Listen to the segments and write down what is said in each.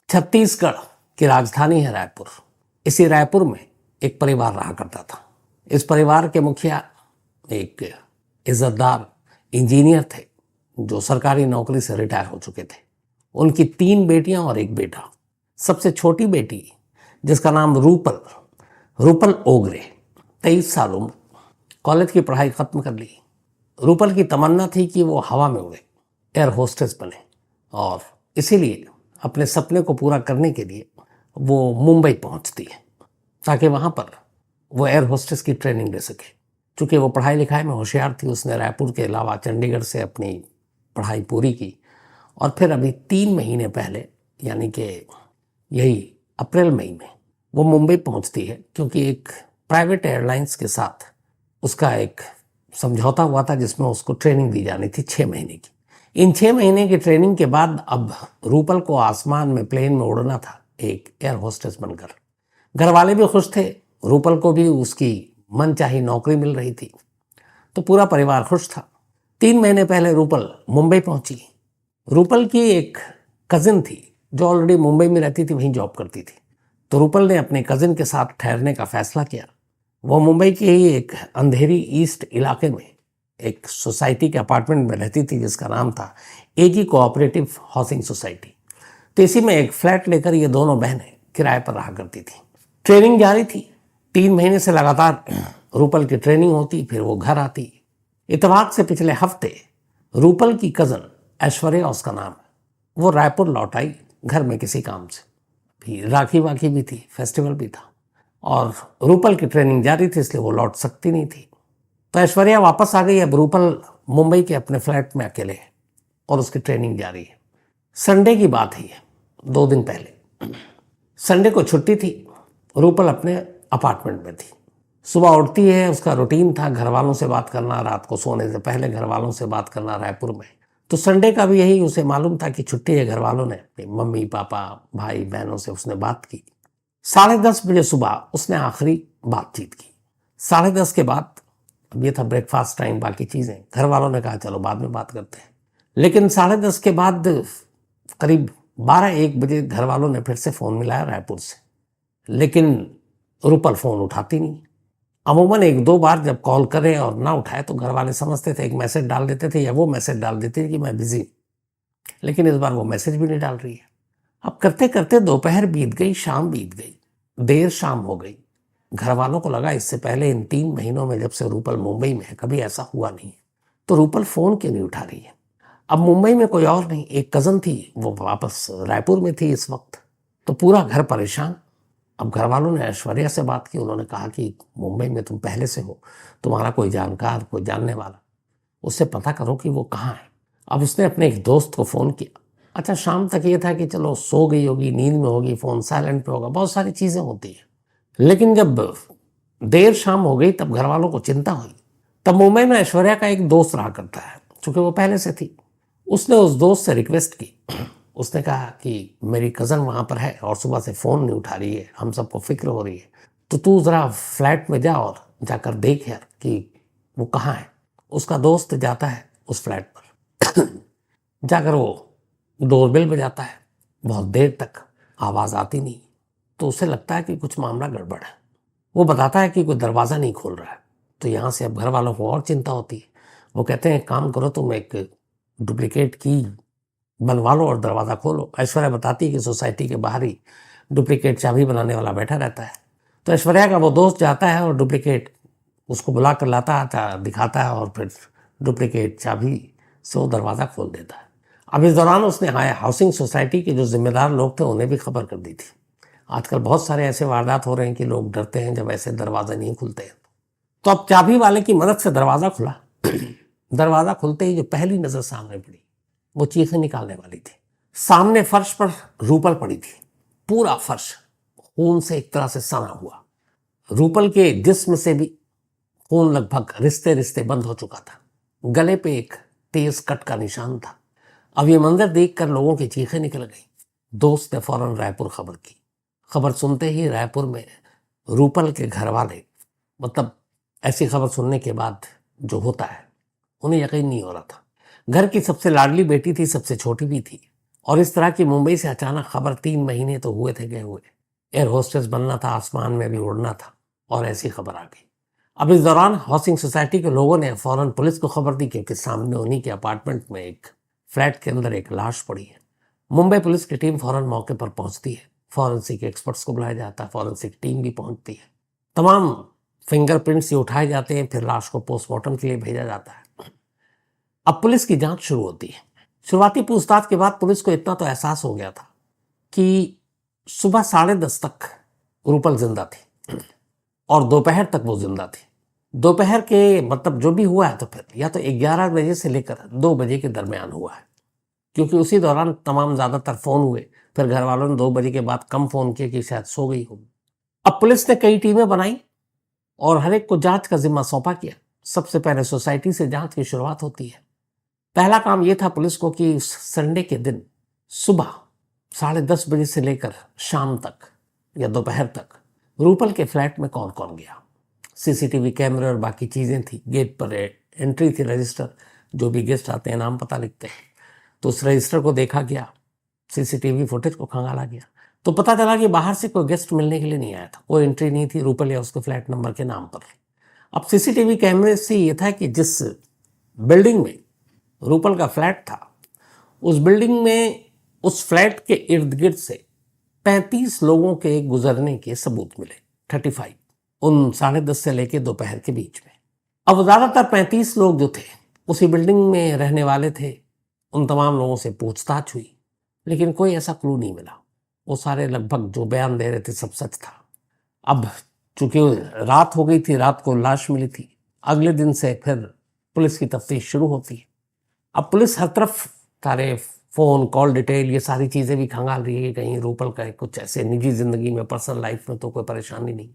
छत्तीसगढ़ की राजधानी है रायपुर। इसी रायपुर में एक परिवार रहा करता था। इस परिवार के मुखिया एक इज्जतदार इंजीनियर थे जो सरकारी नौकरी से रिटायर हो चुके थे। उनकी 3 बेटियां और एक बेटा। सबसे छोटी बेटी जिसका नाम रूपल ओगरे, 23 साल उम्र, कॉलेज की पढ़ाई खत्म कर ली। रूपल की तमन्ना थी कि वो हवा में उड़े, एयर होस्टेस बने, और इसीलिए अपने सपने को पूरा करने के लिए वो मुंबई पहुंचती है ताकि वहां पर वो एयर होस्टेस की ट्रेनिंग ले सके। चूँकि वो पढ़ाई लिखाई में होशियार थी, उसने रायपुर के अलावा चंडीगढ़ से अपनी पढ़ाई पूरी की और फिर अभी 3 महीने पहले, यानी कि यही अप्रैल मई में, वो मुंबई पहुंचती है क्योंकि एक प्राइवेट एयरलाइंस के साथ उसका एक समझौता हुआ था जिसमें उसको ट्रेनिंग दी जानी थी 6 महीने की। इन 6 महीने की ट्रेनिंग के बाद अब रूपल को आसमान में प्लेन में उड़ना था एक एयर होस्टेस बनकर। घर वाले भी खुश थे, रूपल को भी उसकी मनचाही नौकरी मिल रही थी, तो पूरा परिवार खुश था। 3 महीने पहले रूपल मुंबई पहुंची। रूपल की एक कजिन थी जो ऑलरेडी मुंबई में रहती थी, वहीं जॉब करती थी। तो रूपल ने अपने कजिन के साथ ठहरने का फैसला किया। वो मुंबई के ही एक अंधेरी ईस्ट इलाके में एक सोसाइटी के अपार्टमेंट में रहती थी जिसका नाम था एजी कोऑपरेटिव हाउसिंग सोसाइटी। तो इसी में एक फ्लैट लेकर ये दोनों बहनें किराए पर रहा करती थी। ट्रेनिंग जारी थी। 3 महीने से लगातार रूपल की ट्रेनिंग होती, फिर वो घर आती। इतवार से पिछले हफ्ते रूपल की कज़न ऐश्वर्या, उसका नाम है, वो रायपुर लौट आई घर में किसी काम से। भी राखी वाखी भी थी, फेस्टिवल भी था, और रूपल की ट्रेनिंग जारी थी, इसलिए वो लौट सकती नहीं थी। तो ऐश्वर्या वापस आ गई। अब रूपल मुंबई के अपने फ्लैट में अकेले है और उसकी ट्रेनिंग जारी है। संडे की बात ही है, 2 दिन पहले। संडे को छुट्टी थी, रूपल अपने अपार्टमेंट में थी। सुबह उठती है, उसका रूटीन था घर वालों से बात करना, रात को सोने से पहले घर वालों से बात करना रायपुर में। तो संडे का भी यही उसे मालूम था कि छुट्टी है। घर वालों ने अपने मम्मी पापा भाई बहनों से उसने बात की। 10:30 बजे सुबह उसने आखिरी बातचीत की। 10:30 के बाद, अब ये था ब्रेकफास्ट टाइम, बाकी चीज़ें, घर वालों ने कहा चलो बाद में बात करते हैं। लेकिन 10:30 के बाद करीब 12-1 बजे घर वालों ने फिर से फ़ोन मिलाया रायपुर से, लेकिन रूपल फ़ोन उठाती नहीं। अमूमन 1-2 बार जब कॉल करे और ना उठाए तो घर वाले समझते थे, एक मैसेज डाल देते थे या वो मैसेज डाल देते थे कि मैं बिजी। लेकिन इस बार वो मैसेज भी नहीं डाल रही है। अब करते करते दोपहर बीत गई, शाम बीत गई, देर शाम हो गई। घर वालों को लगा इससे पहले इन 3 महीनों में जब से रूपल मुंबई में है कभी ऐसा हुआ नहीं है, तो रूपल फ़ोन क्यों नहीं उठा रही है। अब मुंबई में कोई और नहीं, एक कज़न थी, वो वापस रायपुर में थी इस वक्त। तो पूरा घर परेशान। अब घर वालों ने ऐश्वर्या से बात की। उन्होंने कहा कि मुंबई में तुम पहले से हो, तुम्हारा कोई जानकार, कोई जानने वाला, उससे पता करो कि वो कहाँ है। अब उसने अपने एक दोस्त को फ़ोन किया। अच्छा, शाम तक ये था कि चलो सो गई होगी, नींद में होगी, फ़ोन साइलेंट पे होगा, बहुत सारी चीज़ें होती हैं। लेकिन जब देर शाम हो गई तब घर वालों को चिंता हुई। तब मुंबई में ऐश्वर्या का एक दोस्त रहा करता है, चूँकि वो पहले से थी। उसने उस दोस्त से रिक्वेस्ट की। उसने कहा कि मेरी कज़न वहाँ पर है और सुबह से फ़ोन नहीं उठा रही है, हम सबको फिक्र हो रही है, तो तू ज़रा फ्लैट में जा और जाकर देख यार कि वो कहाँ है। उसका दोस्त जाता है उस फ्लैट पर। जाकर वो डोरबेल बजाता है, बहुत देर तक आवाज़ आती नहीं। तो उसे लगता है कि कुछ मामला गड़बड़ है। वो बताता है कि कोई दरवाज़ा नहीं खोल रहा है। तो यहाँ से अब घर वालों को और चिंता होती है। वो कहते हैं काम करो, तुम एक डुप्लीकेट की बनवा लो और दरवाज़ा खोलो। ऐश्वर्या बताती है कि सोसाइटी के बाहर ही डुप्लीकेट चाबी बनाने वाला बैठा रहता है। तो ऐश्वर्या का वो दोस्त जाता है और डुप्लीकेट उसको बुला कर लाता आता, दिखाता है और फिर डुप्लीकेट चाबी से वो दरवाज़ा खोल देता है। अब इस दौरान उसने हाउसिंग सोसाइटी के जो जिम्मेदार लोग थे उन्हें भी खबर कर दी थी। आजकल बहुत सारे ऐसे वारदात हो रहे हैं कि लोग डरते हैं जब ऐसे दरवाजे नहीं खुलते हैं। तो अब चाबी वाले की मदद से दरवाज़ा खुला। दरवाज़ा खुलते ही जो पहली नज़र सामने पड़ी वो चीखें निकालने वाली थी। सामने फर्श पर रूपल पड़ी थी। पूरा फर्श खून से एक तरह से सना हुआ। रूपल के जिस्म से भी खून लगभग रिश्ते रिश्ते बंद हो चुका था। गले पे एक तेज कट का निशान था। अब ये मंजर देखकर लोगों की चीखें निकल गई। दोस्त ने फौरन रायपुर खबर की। खबर सुनते ही रायपुर में रूपल के घर वाले, मतलब ऐसी खबर सुनने के बाद जो होता है, उन्हें यकीन नहीं हो रहा था। घर की सबसे लाडली बेटी थी, सबसे छोटी भी थी, और इस तरह की मुंबई से अचानक खबर 3 महीने तो हुए थे गए हुए, एयर होस्टेस बनना था, आसमान में भी उड़ना था, और ऐसी खबर आ गई। अब इस दौरान हाउसिंग सोसाइटी के लोगों ने फौरन पुलिस को खबर दी, क्योंकि सामने उन्हीं के अपार्टमेंट में एक फ्लैट के अंदर एक लाश पड़ी है। मुंबई पुलिस की टीम फौरन मौके पर पहुंचती है, फॉरेंसिक एक्सपर्ट्स को बुलाया जाता है, फॉरेंसिक टीम भी पहुंचती है, तमाम फिंगरप्रिंट्स उठाए जाते हैं, फिर लाश को पोस्टमार्टम के लिए भेजा जाता है। अब पुलिस की जांच शुरू होती है। शुरुआती पूछताछ के बाद पुलिस को इतना तो एहसास हो गया था कि सुबह 10:30 तक रूपल जिंदा थी और दोपहर तक वो जिंदा थी। दोपहर के मतलब जो भी हुआ है तो फिर या तो 11 बजे से लेकर 2 बजे के दरमियान हुआ है, क्योंकि उसी दौरान तमाम ज़्यादातर फ़ोन हुए। फिर घर वालों ने 2 बजे के बाद कम फ़ोन किए कि शायद सो गई होगी। अब पुलिस ने कई टीमें बनाई और हर एक को जांच का जिम्मा सौंपा किया। सबसे पहले सोसाइटी से जांच की शुरुआत होती है। पहला काम यह था पुलिस को कि संडे के दिन सुबह 10:30 बजे से लेकर शाम तक या दोपहर तक रूपल के फ्लैट में कौन कौन गया। सीसीटीवी कैमरे और बाकी चीज़ें थी, गेट पर एंट्री थी, रजिस्टर, जो भी गेस्ट आते हैं नाम पता लिखते हैं, तो उस रजिस्टर को देखा गया, सीसीटीवी फुटेज को खंगाला गया, तो पता चला कि बाहर से कोई गेस्ट मिलने के लिए नहीं आया था, कोई एंट्री नहीं थी रूपल या उसके फ्लैट नंबर के नाम पर। अब सीसीटीवी कैमरे से ये था कि जिस बिल्डिंग में रूपल का फ्लैट था, उस बिल्डिंग में उस फ्लैट के इर्द गिर्द से 35 लोगों के गुजरने के सबूत मिले, 35, उन 10:30 से लेकर दोपहर के बीच में। अब ज़्यादातर 35 लोग जो थे उसी बिल्डिंग में रहने वाले थे। उन तमाम लोगों से पूछताछ हुई, लेकिन कोई ऐसा क्लू नहीं मिला। वो सारे लगभग जो बयान दे रहे थे सब सच था। अब चूंकि रात हो गई थी, रात को लाश मिली थी, अगले दिन से फिर पुलिस की तफ्तीश शुरू होती है। अब पुलिस हर तरफ सारे फ़ोन कॉल डिटेल ये सारी चीज़ें भी खंगाल रही है, कहीं रूपल का कुछ ऐसे निजी ज़िंदगी में, पर्सनल लाइफ में तो कोई परेशानी नहीं,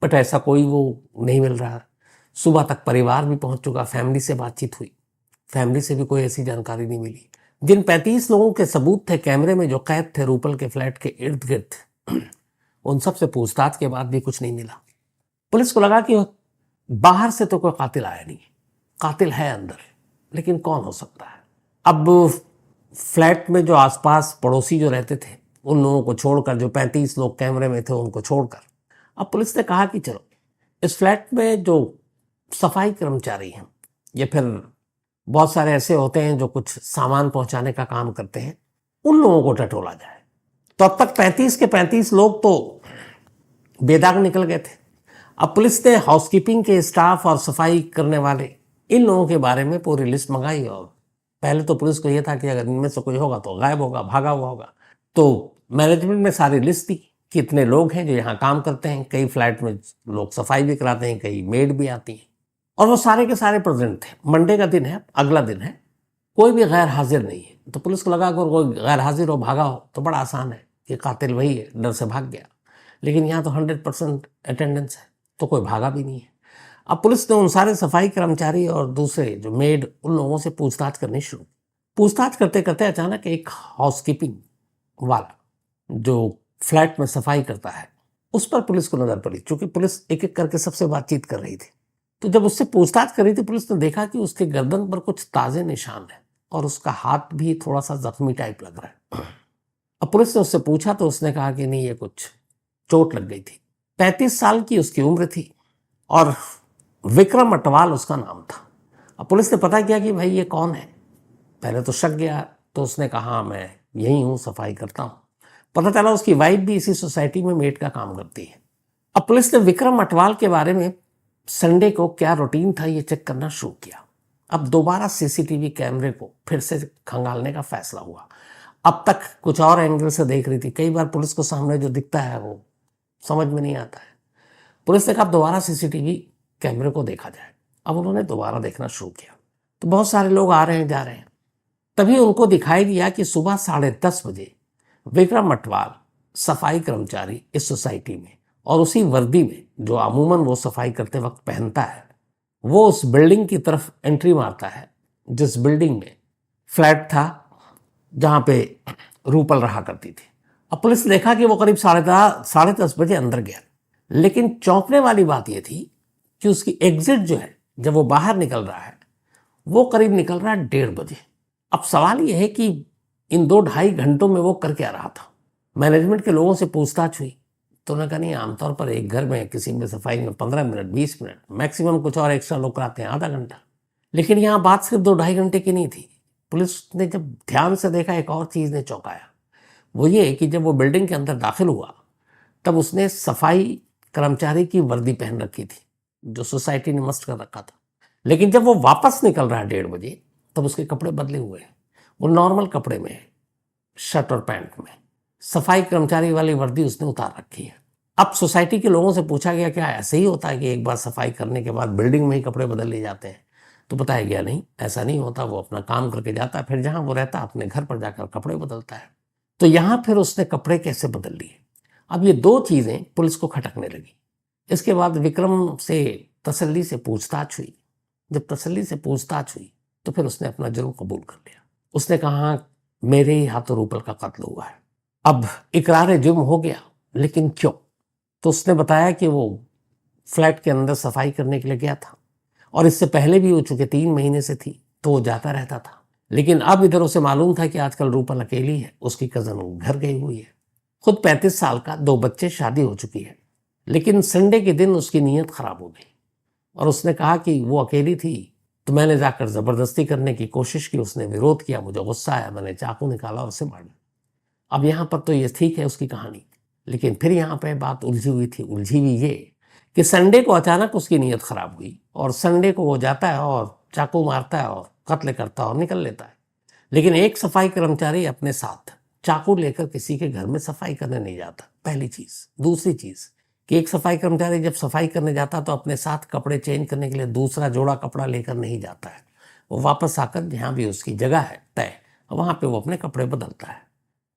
बट ऐसा कोई वो नहीं मिल रहा। सुबह तक परिवार भी पहुंच चुका, फैमिली से बातचीत हुई, फैमिली से भी कोई ऐसी जानकारी नहीं मिली। जिन 35 लोगों के सबूत थे कैमरे में जो कैद थे रूपल के फ्लैट के इर्द गिर्द, उन सब से पूछताछ के बाद भी कुछ नहीं मिला। पुलिस को लगा कि बाहर से तो कोई कातिल आया नहीं, कातिल है अंदर, लेकिन कौन हो सकता है। अब फ्लैट में जो आसपास पड़ोसी जो रहते थे उन लोगों को छोड़कर, जो 35 लोग कैमरे में थे उनको छोड़कर, अब पुलिस ने कहा कि चलो इस फ्लैट में जो सफाई कर्मचारी हैं या फिर बहुत सारे ऐसे होते हैं जो कुछ सामान पहुंचाने का काम करते हैं, उन लोगों को टटोला जाए। तो अब तक 35 के 35 लोग तो बेदाग निकल गए थे। अब पुलिस ने हाउसकीपिंग के स्टाफ और सफाई करने वाले इन लोगों के बारे में पूरी लिस्ट मंगाई, और पहले तो पुलिस को यह था कि अगर इनमें से कोई होगा तो गायब होगा, भागा हुआ होगा। तो मैनेजमेंट में सारी लिस्ट थी, कितने लोग हैं जो यहाँ काम करते हैं, कई फ्लैट में लोग सफाई भी कराते हैं, कई मेड भी आती हैं, और वो सारे के सारे प्रेजेंट थे। मंडे का दिन है, अगला दिन है, कोई भी गैर हाजिर नहीं है। तो पुलिस को लगा अगर कोई गैर हाजिर हो, भागा हो, तो बड़ा आसान है कि कातिल वही है, डर से भाग गया। लेकिन यहाँ तो 100% अटेंडेंस है, तो कोई भागा भी नहीं है। अब पुलिस ने उन सारे सफाई कर्मचारी और दूसरे जो मेड, उन लोगों से पूछताछ करनी शुरू। पूछताछ करते करते अचानक एक हाउसकीपिंग वाला जो फ्लैट में सफाई करता है उस पर पुलिस को नजर पड़ी। चूंकि पुलिस एक एक करके सबसे बातचीत कर रही थी, तो जब उससे पूछताछ कर रही थी, पुलिस ने देखा कि उसके गर्दन पर कुछ ताजे निशान है और उसका हाथ भी थोड़ा सा जख्मी टाइप लग रहा है। अब पुलिस ने उससे पूछा तो उसने कहा कि नहीं, ये कुछ चोट लग गई थी। 35 साल की उसकी उम्र थी और विक्रम अटवाल उसका नाम था। अब पुलिस ने पता किया कि भाई ये कौन है। पहले तो शक गया, तो उसने कहा मैं यही हूँ, सफाई करता हूँ। पता चला उसकी वाइफ भी इसी सोसाइटी में मेड का काम करती है। अब पुलिस ने विक्रम अटवाल के बारे में संडे को क्या रूटीन था ये चेक करना शुरू किया। अब दोबारा सीसीटीवी कैमरे को फिर से खंगालने का फैसला हुआ। अब तक कुछ और एंगल से देख रही थी, कई बार पुलिस को सामने जो दिखता है वो समझ में नहीं आता है। पुलिस ने कहा दोबारा सीसीटीवी कैमरे को देखा जाए। अब उन्होंने दोबारा देखना शुरू किया, तो बहुत सारे लोग आ रहे हैं जा रहे हैं। तभी उनको दिखाई दिया कि सुबह 10:30 बजे विक्रम अटवाल सफाई कर्मचारी इस सोसाइटी में और उसी वर्दी में जो अमूमन वो सफाई करते वक्त पहनता है, वो उस बिल्डिंग की तरफ एंट्री मारता है जिस बिल्डिंग में फ्लैट था जहाँ पे रूपल रहा करती थी। अब पुलिस ने देखा कि वो करीब 10:30 बजे अंदर गया, लेकिन चौंकने वाली बात यह थी कि उसकी एग्जिट जो है, जब वो बाहर निकल रहा है, वो करीब निकल रहा है 1:30 बजे। अब सवाल यह है कि इन 2-2.5 घंटों में वो कर क्या रहा था। मैनेजमेंट के लोगों से पूछताछ हुई तो उन्होंने कहा नहीं, आमतौर पर एक घर में किसी में सफाई में 15 मिनट 20 मिनट मैक्सिमम, कुछ और एक्स्ट्रा लोग कराते हैं आधा घंटा। लेकिन यहाँ बात सिर्फ 2-2.5 घंटे की नहीं थी। पुलिस ने जब ध्यान से देखा, एक और चीज़ ने चौंकाया। वो ये कि जब वो बिल्डिंग के अंदर दाखिल हुआ तब उसने सफाई कर्मचारी की वर्दी पहन रखी थी जो सोसाइटी ने मस्त कर रखा था। लेकिन जब वो वापस निकल रहा है 1:30 बजे तब उसके कपड़े बदले हुए हैं। वो नॉर्मल कपड़े में है, शर्ट और पैंट में। सफाई कर्मचारी वाली वर्दी उसने उतार रखी है। अब सोसाइटी के लोगों से पूछा गया क्या ऐसे ही होता है कि एक बार सफाई करने के बाद बिल्डिंग में ही कपड़े बदल लिए जाते हैं? तो बताया गया नहीं, ऐसा नहीं होता। वो अपना काम करके जाता है, फिर जहां वो रहता है अपने घर पर जाकर कपड़े बदलता है। तो यहां फिर उसने कपड़े कैसे बदल लिए? अब ये 2 चीजें पुलिस को खटकने लगी। इसके बाद विक्रम से तसल्ली से पूछताछ हुई। जब तसल्ली से पूछताछ हुई तो फिर उसने अपना जुर्म कबूल कर लिया। उसने कहा मेरे ही हाथों रूपल का कत्ल हुआ है। अब इकरार जुर्म हो गया, लेकिन क्यों? तो उसने बताया कि वो फ्लैट के अंदर सफाई करने के लिए गया था और इससे पहले भी हो चुके 3 महीने से थी तो वो जाता रहता था। लेकिन अब इधर उसे मालूम था कि आजकल रूपल अकेली है, उसकी कजन घर गई हुई है। खुद 35 साल का, 2 बच्चे, शादी हो चुकी है। लेकिन संडे के दिन उसकी नीयत खराब हो गई और उसने कहा कि वो अकेली थी तो मैंने जाकर जबरदस्ती करने की कोशिश की। उसने विरोध किया, मुझे गुस्सा आया, मैंने चाकू निकाला और उसे मार दिया। अब यहाँ पर तो ये ठीक है उसकी कहानी, लेकिन फिर यहाँ पे बात उलझी हुई थी। उलझी हुई ये कि संडे को अचानक उसकी नीयत खराब हुई और संडे को वो जाता है और चाकू मारता है और कत्ल करता है और निकल लेता है। लेकिन एक सफाई कर्मचारी अपने साथ चाकू लेकर किसी के घर में सफाई करने नहीं जाता, पहली चीज। दूसरी चीज कि एक सफाई कर्मचारी जब सफाई करने जाता तो अपने साथ कपड़े चेंज करने के लिए दूसरा जोड़ा कपड़ा लेकर नहीं जाता है। वो वापस आकर जहाँ भी उसकी जगह है तय, वहां पे वो अपने कपड़े बदलता है।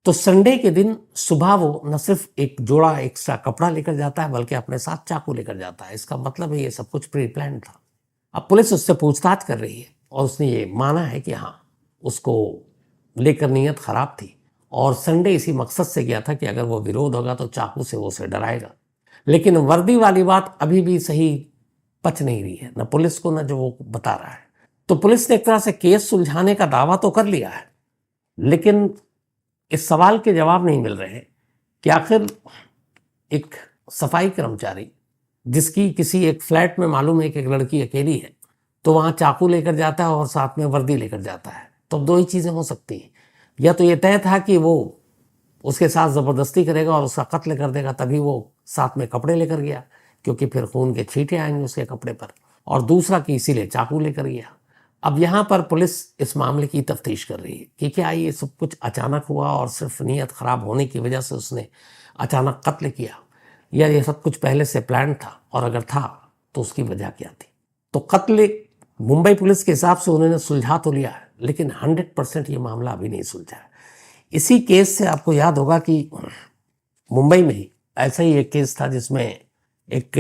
तो संडे के दिन सुबह वो न सिर्फ एक जोड़ा एक्स्ट्रा कपड़ा लेकर जाता है बल्कि अपने साथ चाकू लेकर जाता है। इसका मतलब है ये सब कुछ प्री प्लान था। अब पुलिस उससे पूछताछ कर रही है और उसने ये माना है कि हाँ, उसको लेकर नीयत खराब थी और संडे इसी मकसद से गया था कि अगर वो विरोध होगा तो चाकू से वो उसे डराएगा। लेकिन वर्दी वाली बात अभी भी सही पच नहीं रही है, न पुलिस को न जो वो बता रहा है। तो पुलिस ने एक तरह से केस सुलझाने का दावा तो कर लिया है, लेकिन इस सवाल के जवाब नहीं मिल रहे कि आखिर एक सफाई कर्मचारी जिसकी किसी एक फ्लैट में मालूम है कि एक लड़की अकेली है तो वहां चाकू लेकर जाता है और साथ में वर्दी लेकर जाता है। तो अब 2 ही चीजें हो सकती हैं, या तो ये तय था कि वो उसके साथ जबरदस्ती करेगा और उसका कत्ल कर देगा, तभी वो साथ में कपड़े लेकर गया क्योंकि फिर खून के छींटे आएंगे उसके कपड़े पर, और दूसरा कि इसीलिए चाकू लेकर गया। अब यहाँ पर पुलिस इस मामले की तफ्तीश कर रही है कि क्या ये सब कुछ अचानक हुआ और सिर्फ नीयत खराब होने की वजह से उसने अचानक कत्ल किया, या ये सब कुछ पहले से प्लान था, और अगर था तो उसकी वजह क्या थी। तो कत्ल मुंबई पुलिस के हिसाब से उन्होंने सुलझा तो लिया है, लेकिन 100% ये मामला अभी नहीं सुलझा है। इसी केस से आपको याद होगा कि मुंबई में ही ऐसा ही एक केस था जिसमें एक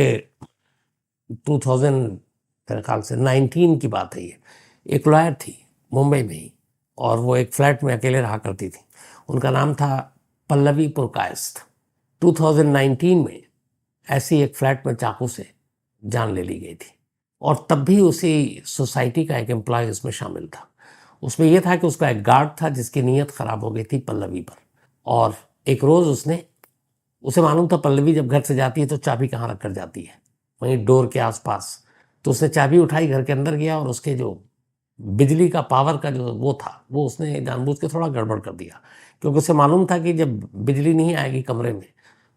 2000 मेरे ख्याल से 19 की बात है ये, एक लॉयर थी मुंबई में ही और वो एक फ्लैट में अकेले रहा करती थी। उनका नाम था पल्लवी पुरकायस्थ। 2019 में ऐसी एक फ्लैट में चाकू से जान ले ली गई थी और तब भी उसी सोसाइटी का एक एम्प्लॉय उसमें शामिल था। उसमें यह था कि उसका एक गार्ड था जिसकी नीयत खराब हो गई थी पल्लवी पर, और एक रोज उसे मालूम था पल्लवी जब घर से जाती है तो चाबी कहाँ रख कर जाती है, वहीं डोर के आसपास। तो उसने चाबी उठाई, घर के अंदर गया और उसके जो बिजली का पावर का जो वो था वो उसने जानबूझ के थोड़ा गड़बड़ कर दिया, क्योंकि उसे मालूम था कि जब बिजली नहीं आएगी कमरे में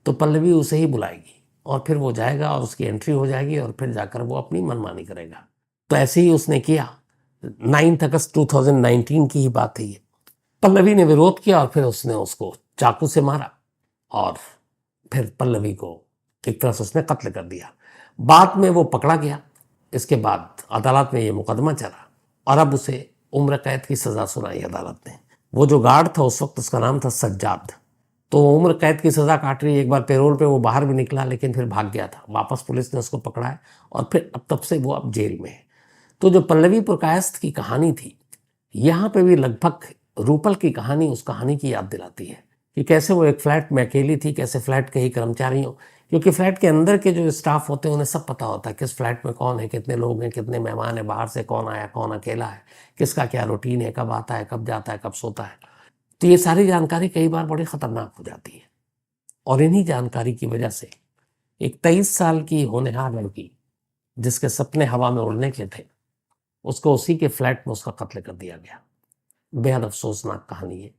तो पल्लवी उसे ही बुलाएगी और फिर वो जाएगा और उसकी एंट्री हो जाएगी और फिर जाकर वो अपनी मनमानी करेगा। तो ऐसे ही उसने किया। 9 अगस्त 2019 की ही बात है ये। पल्लवी ने विरोध किया और फिर उसने उसको चाकू से मारा और फिर पल्लवी को एक तरह से उसने कत्ल कर दिया। बाद में वो पकड़ा गया। इसके बाद अदालत में ये मुकदमा चला और अब उसे उम्र कैद की सजा सुनाई अदालत ने। वो जो गार्ड था उस वक्त उसका नाम था सज्जाद, तो वो उम्र कैद की सजा काट रही है। एक बार पेरोल पे वो बाहर भी निकला लेकिन फिर भाग गया था, वापस पुलिस ने उसको पकड़ा है और फिर अब तब से वो अब जेल में है। तो जो पल्लवी पुरकायस्थ की कहानी थी, यहाँ पे भी लगभग रूपल की कहानी उस कहानी की याद दिलाती है कि कैसे वो एक फ्लैट में अकेली थी, कैसे फ्लैट के ही कर्मचारियों, क्योंकि फ्लैट के अंदर के जो स्टाफ होते हैं उन्हें सब पता होता है किस फ्लैट में कौन है, कितने लोग हैं, कितने मेहमान हैं, बाहर से कौन आया, कौन अकेला है, किसका क्या रूटीन है, कब आता है, कब जाता है, कब सोता है। तो ये सारी जानकारी कई बार बड़ी खतरनाक हो जाती है। और इन्हीं जानकारी की वजह से एक 23 साल की होनहार लड़की, जिसके सपने हवा में उड़ने के थे, उसको उसी के फ्लैट में उसका कत्ल कर दिया गया। बेहद अफसोसनाक कहानी है।